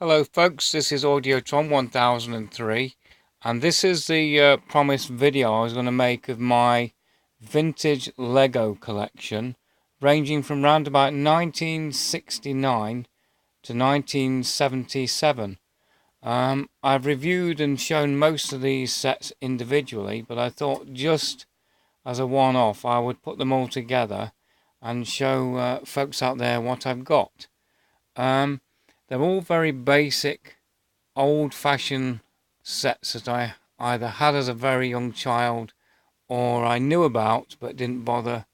Hello folks, this is Audiotron 1003 and this is the promised video I was going to make of my vintage Lego collection ranging from around about 1969 to 1977. I've reviewed and shown most of these sets individually, but I thought just as a one-off I would put them all together and show folks out there what I've got. They're all very basic, old-fashioned sets that I either had as a very young child or I knew about but didn't bother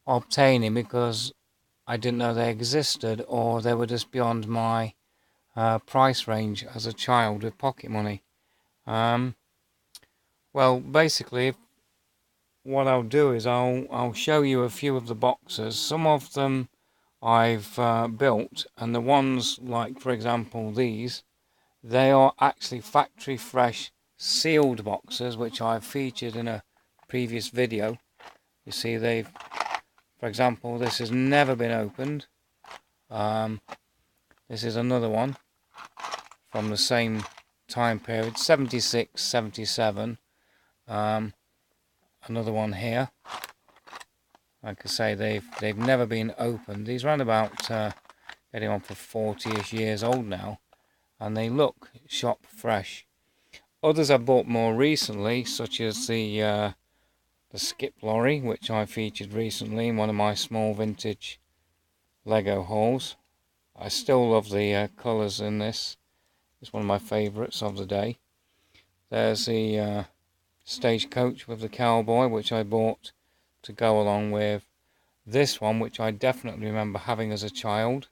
obtaining because I didn't know they existed, or they were just beyond my price range as a child with pocket money. Well, basically, what I'll do is I'll show you a few of the boxes. Some of them I've built, and the ones like, for example, these, they are actually factory fresh sealed boxes, which I've featured in a previous video. You see, for example, this has never been opened. This is another one from the same time period, 76, 77. Another one here. Like I say, they've never been opened. These round about getting on for 40-ish years old now, and they look shop fresh. Others I bought more recently, such as the Skip Lorry, which I featured recently in one of my small vintage Lego hauls. I still love the colours in this. It's one of my favourites of the day. There's the Stagecoach with the cowboy, which I bought to go along with this one, which I definitely remember having as a child,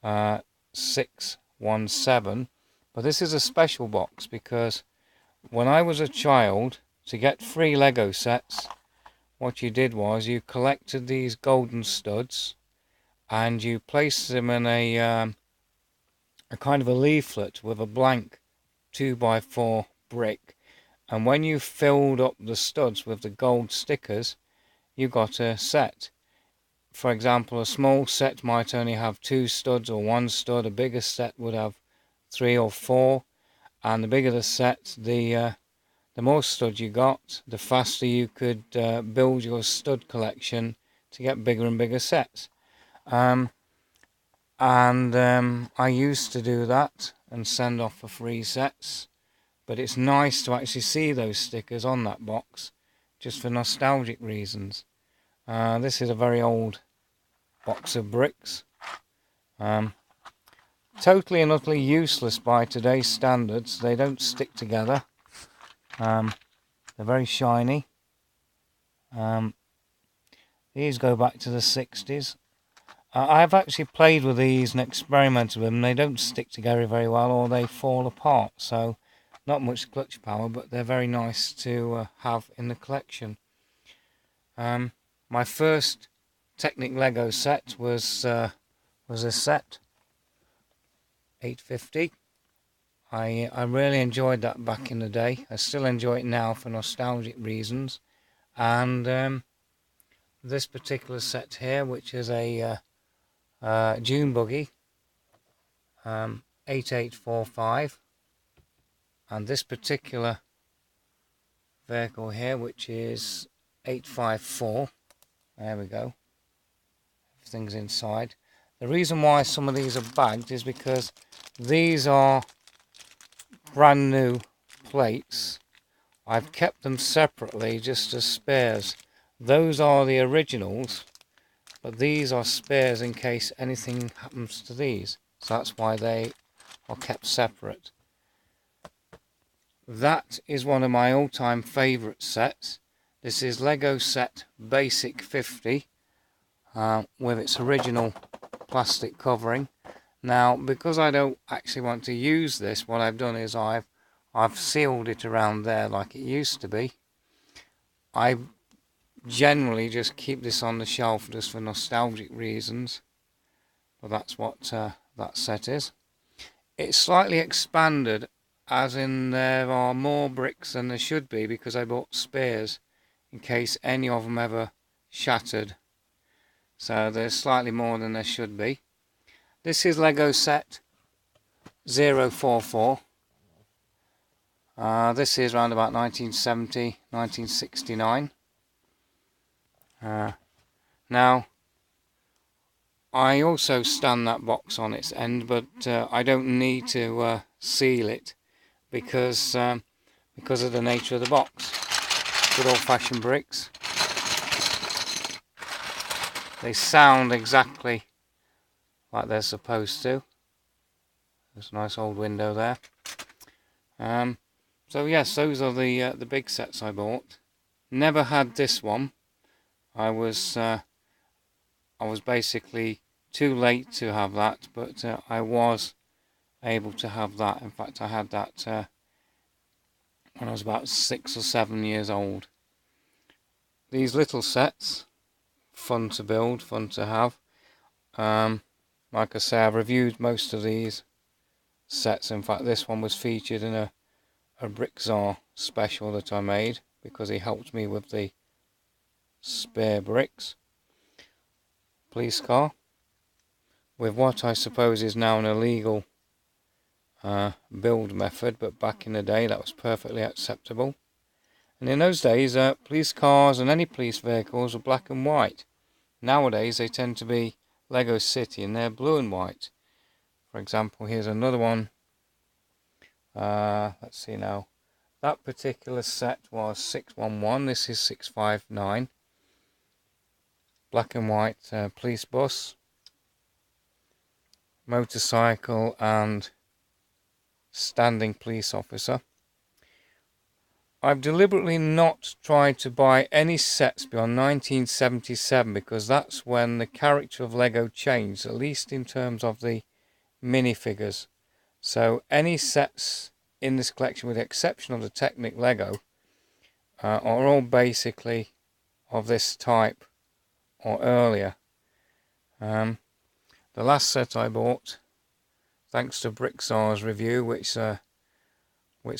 617. But this is a special box because when I was a child, to get free Lego sets, what you did was you collected these golden studs and you placed them in a kind of a leaflet with a blank 2x4 brick, and when you filled up the studs with the gold stickers, you got a set. For example, a small set might only have 2 studs or 1 stud. A bigger set would have 3 or 4, and the bigger the set, the more studs you got, the faster you could build your stud collection to get bigger and bigger sets. I used to do that and send off for free sets, but it's nice to actually see those stickers on that box just for nostalgic reasons. This is a very old box of bricks. Totally and utterly useless by today's standards. They don't stick together. They're very shiny. These go back to the 60s. I've actually played with these and experimented with them. They don't stick together very well, or they fall apart. So not much clutch power, but they're very nice to have in the collection. My first Technic Lego set was a set 850. I really enjoyed that back in the day. I still enjoy it now for nostalgic reasons. And this particular set here, which is a Dune Buggy 8845, and this particular vehicle here, which is 854. There we go. Everything's inside. The reason why some of these are bagged is because these are brand new plates. I've kept them separately just as spares. Those are the originals, but these are spares in case anything happens to these. So that's why they are kept separate. That is one of my all-time favourite sets. This is Lego Set Basic 50 with its original plastic covering. Now, because I don't actually want to use this, what I've done is I've sealed it around there like it used to be. I generally just keep this on the shelf just for nostalgic reasons, but that's what that set is. It's slightly expanded, as in there are more bricks than there should be, because I bought spares in case any of them ever shattered. So there's slightly more than there should be. This is Lego Set 044. This is around about 1970, 1969. Now, I also stand that box on its end, but I don't need to seal it because of the nature of the box. Good old-fashioned bricks. They sound exactly like they're supposed to. There's a nice old window there. So yes, those are the big sets I bought. Never had this one. I was basically too late to have that, but I was able to have that. In fact, I had that when I was about 6 or 7 years old. These little sets, fun to build, fun to have. Like I say, I've reviewed most of these sets. In fact, this one was featured in a Brickzar special that I made because he helped me with the spare bricks. Police car with what I suppose is now an illegal build method, but back in the day that was perfectly acceptable. And in those days, police cars and any police vehicles were black and white. Nowadays they tend to be Lego City and they're blue and white. For example, here's another one. Let's see now. That particular set was 611, this is 659. Black and white police bus, motorcycle and standing police officer. I've deliberately not tried to buy any sets beyond 1977 because that's when the character of Lego changed, at least in terms of the minifigures. So any sets in this collection, with the exception of the Technic Lego, are all basically of this type or earlier. The last set I bought, thanks to Brickzar's review, which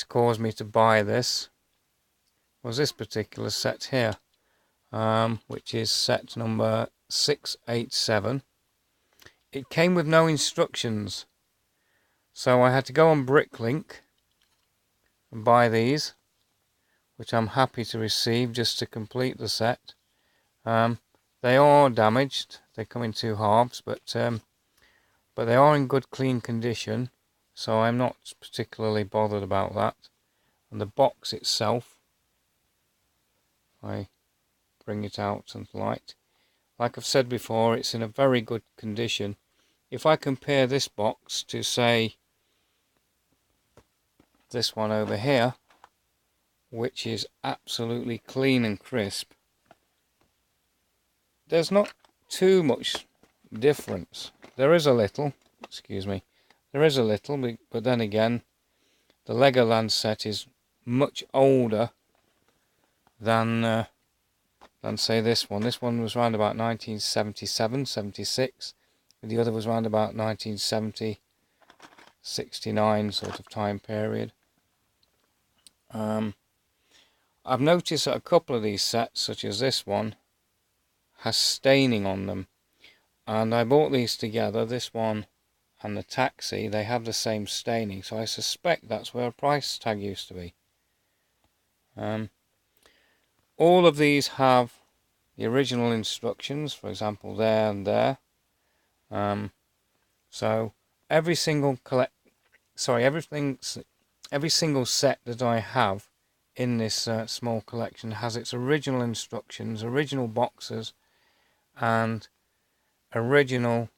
caused me to buy this, was this particular set here, which is set number 687. It came with no instructions, so I had to go on Bricklink and buy these, which I'm happy to receive just to complete the set. They are damaged, they come in two halves, but they are in good clean condition, so I'm not particularly bothered about that. And the box itself, I bring it out and light. Like I've said before, it's in a very good condition. If I compare this box to, say, this one over here, which is absolutely clean and crisp, there's not too much difference. There is a little, excuse me, there is a little, but then again, the Legoland set is much older than say this one. This one was around about 1977, 76. The other was around about 1970, 69 sort of time period. I've noticed that a couple of these sets, such as this one, has staining on them. And I bought these together, this one and the taxi, they have the same staining, so I suspect that's where a price tag used to be. All of these have the original instructions, for example there and there. So every single every single set that I have in this small collection has its original instructions, original boxes, and original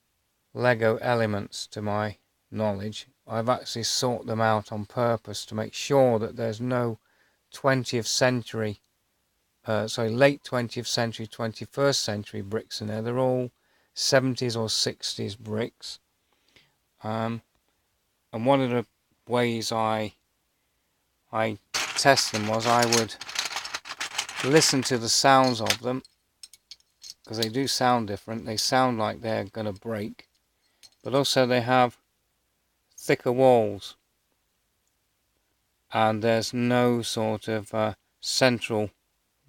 Lego elements to my knowledge. I've actually sought them out on purpose to make sure that there's no 20th century, late 20th century, 21st century bricks in there. They're all 70s or 60s bricks. And one of the ways I test them was I would listen to the sounds of them, because they do sound different. They sound like they're going to break, but also they have thicker walls, and there's no sort of central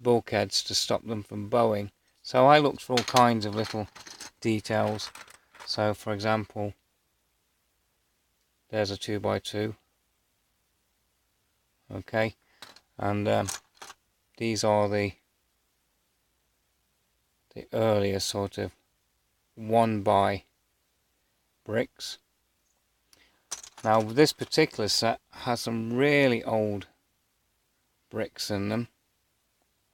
bulkheads to stop them from bowing. So I looked for all kinds of little details. So for example, there's a 2x2. Okay, and these are the earlier sort of 1x bricks. Now this particular set has some really old bricks in them,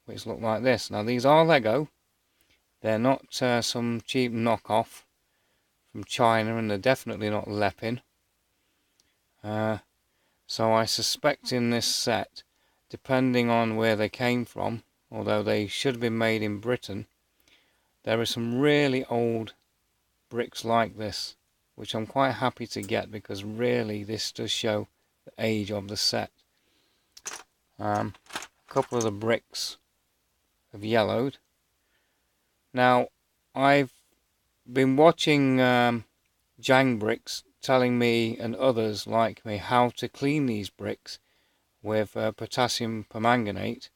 which look like this. Now these are Lego. They're not some cheap knockoff from China, and they're definitely not Lepin. So I suspect in this set, depending on where they came from, although they should have been made in Britain, there are some really old bricks like this, which I'm quite happy to get, because really this does show the age of the set. A couple of the bricks have yellowed. Now I've been watching Jang Bricks telling me and others like me how to clean these bricks with potassium permanganate,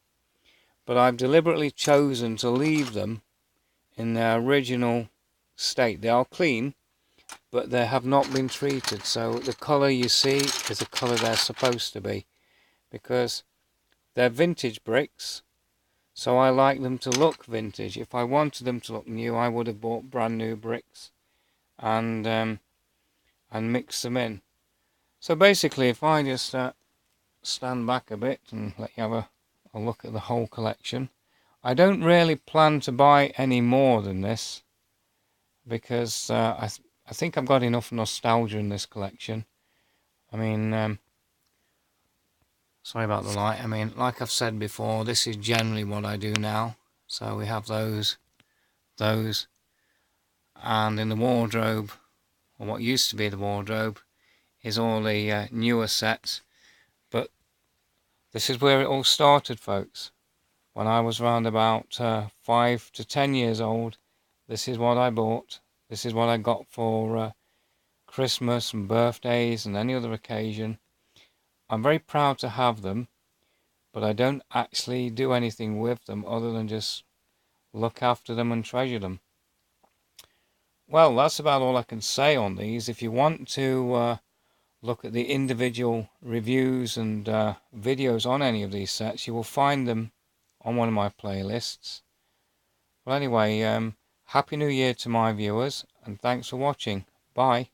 but I've deliberately chosen to leave them in their original state. They are clean, but they have not been treated, so the colour you see is the colour they're supposed to be, because they're vintage bricks, so I like them to look vintage. If I wanted them to look new, I would have bought brand new bricks and mix them in. So basically, if I just stand back a bit and let you have a look at the whole collection, I don't really plan to buy any more than this, because I think I've got enough nostalgia in this collection. I mean, sorry about the light. I mean, like I've said before, this is generally what I do now. So we have those, and in the wardrobe, or what used to be the wardrobe, is all the newer sets. But this is where it all started, folks. When I was around about 5 to 10 years old, this is what I bought. This is what I got for Christmas and birthdays and any other occasion. I'm very proud to have them, but I don't actually do anything with them other than just look after them and treasure them. Well, that's about all I can say on these. If you want to look at the individual reviews and videos on any of these sets, you will find them on one of my playlists. Well, anyway, Happy New Year to my viewers, and thanks for watching. Bye.